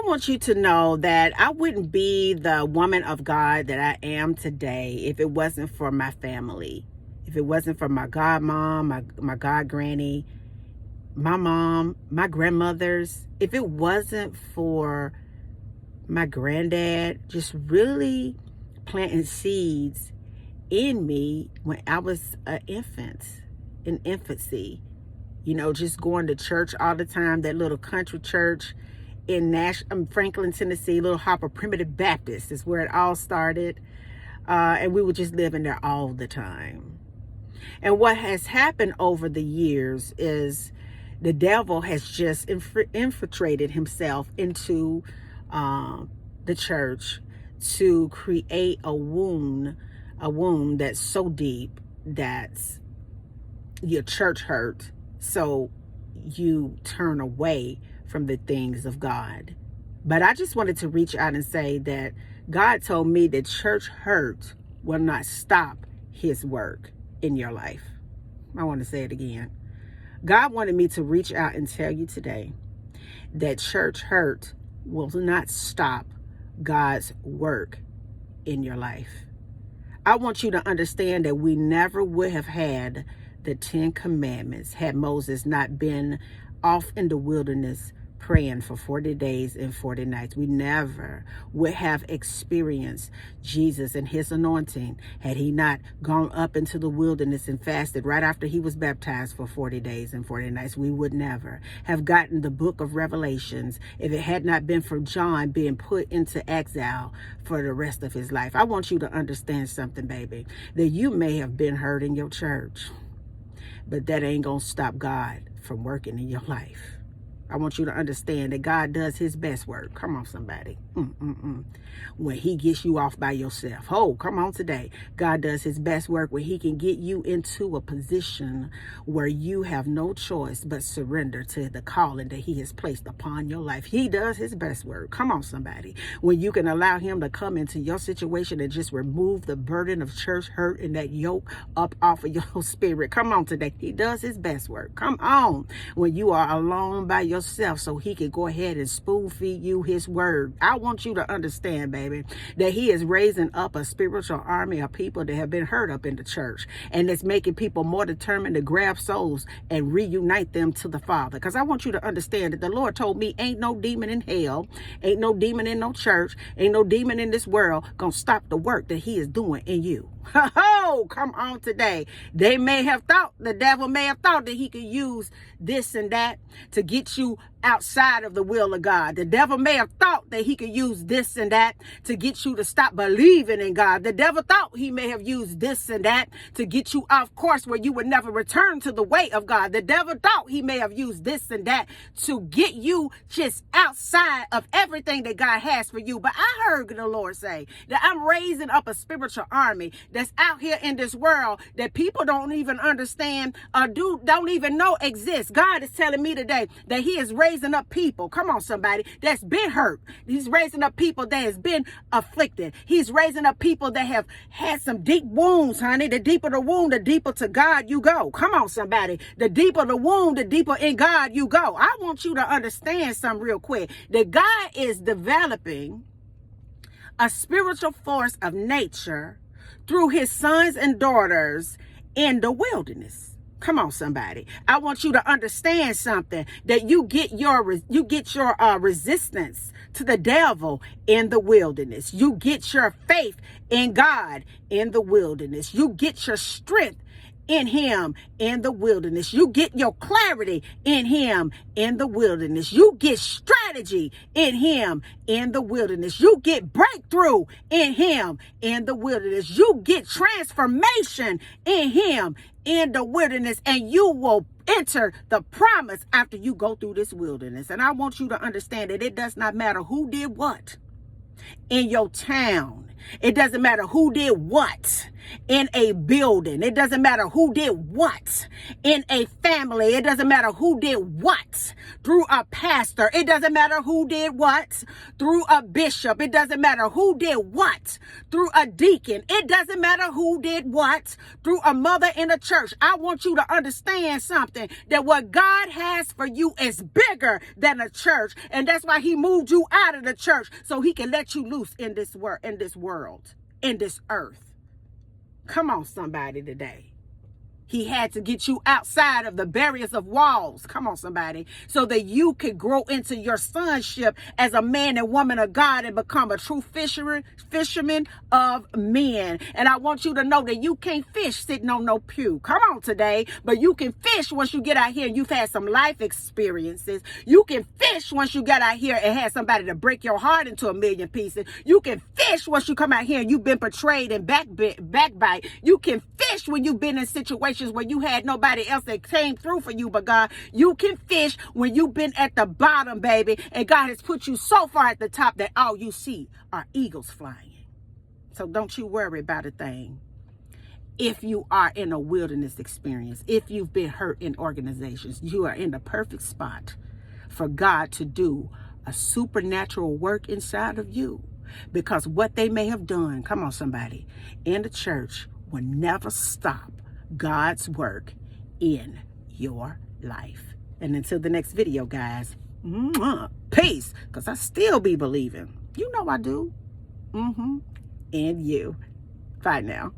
want you to know that I wouldn't be the woman of God that I am today if it wasn't for my family. If it wasn't for my godmom, my god granny, my mom, my grandmothers. If it wasn't for my granddad just really planting seeds in me when I was an infant, in infancy. You know, just going to church all the time, that little country church in Franklin, Tennessee, Little Hopper Primitive Baptist is where it all started. And we were just living there all the time. And what has happened over the years is the devil has just infiltrated himself into the church to create a wound that's so deep that your church hurt, so you turn away from the things of God. But I just wanted to reach out and say that God told me that church hurt will not stop his work in your life. I want to say it again. God wanted me to reach out and tell you today that church hurt will not stop God's work in your life. I want you to understand that we never would have had the 10 Commandments had Moses not been off in the wilderness praying for 40 days and 40 nights. We never would have experienced Jesus and his anointing had he not gone up into the wilderness and fasted right after he was baptized for 40 days and 40 nights. We would never have gotten the book of Revelations if it had not been for John being put into exile for the rest of his life. I want you to understand something, baby, that you may have been hurt in your church, but that ain't gonna stop God from working in your life. I want you to understand that God does his best work. Come on, somebody. When he gets you off by yourself. Oh, come on today. God does his best work when he can get you into a position where you have no choice but surrender to the calling that he has placed upon your life. He does his best work. Come on, somebody. When you can allow him to come into your situation and just remove the burden of church hurt and that yoke up off of your spirit. Come on today. He does his best work. Come on. When you are alone by yourself so he can go ahead and spoon feed you his word. I want you to understand, baby, that he is raising up a spiritual army of people that have been hurt up in the church, and it's making people more determined to grab souls and reunite them to the Father. Because I want you to understand that the Lord told me ain't no demon in hell, ain't no demon in no church, ain't no demon in this world gonna stop the work that he is doing in you. Oh, come on today. The devil may have thought that he could use this and that to get you outside of the will of God. The devil may have thought that he could use this and that to get you to stop believing in God. The devil thought he may have used this and that to get you off course where you would never return to the way of God. The devil thought he may have used this and that to get you just outside of everything that God has for you. But I heard the Lord say that I'm raising up a spiritual army that's out here in this world that people don't even understand or don't even know exists. God is telling me today that he is raising up people, come on somebody, that's been hurt. He's raising up people that has been afflicted. He's raising up people that have had some deep wounds, honey. The deeper the wound, the deeper to God you go. Come on somebody. The deeper the wound, the deeper in God you go. I want you to understand something real quick, that God is developing a spiritual force of nature through his sons and daughters in the wilderness. Come on, somebody. I want you to understand something, that you get your resistance to the devil in the wilderness. You get your faith in God in the wilderness. You get your strength in him in the wilderness. You get your clarity in him in the wilderness. You get strategy in him in the wilderness. You get breakthrough in him in the wilderness. You get transformation in him in the wilderness, and you will enter the promise after you go through this wilderness. And I want you to understand that it does not matter who did what in your town, It doesn't matter who did what in a building. It doesn't matter who did what in a family. It doesn't matter who did what through a pastor. It doesn't matter who did what through a bishop. It doesn't matter who did what through a deacon. It doesn't matter who did what through a mother in a church. I want you to understand something, that what God has for you is bigger than a church. And that's why he moved you out of the church, so he can let you loose in this world, in this earth. Come on, somebody, today. He had to get you outside of the barriers of walls. Come on, somebody. So that you could grow into your sonship as a man and woman of God and become a true fisherman of men. And I want you to know that you can't fish sitting on no pew. Come on today. But you can fish once you get out here and you've had some life experiences. You can fish once you get out here and had somebody to break your heart into a million pieces. You can fish once you come out here and you've been betrayed and backbite. You can fish when you've been in situations where you had nobody else that came through for you but God. You can fish when you've been at the bottom, baby, and God has put you so far at the top that all you see are eagles flying. So don't you worry about a thing. If you are in a wilderness experience, if you've been hurt in organizations, you are in the perfect spot for God to do a supernatural work inside of you. Because what they may have done, come on somebody, in the church will never stop God's work in your life. And until the next video, guys, peace, because I still be believing. You know I do. In you. Bye now.